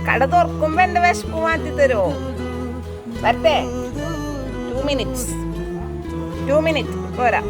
കട തുറക്കുമ്പോ എന്റെ വിശപ്പ് മാറ്റി തരുമോ? വരട്ടെ? 2 minutes പോരാ.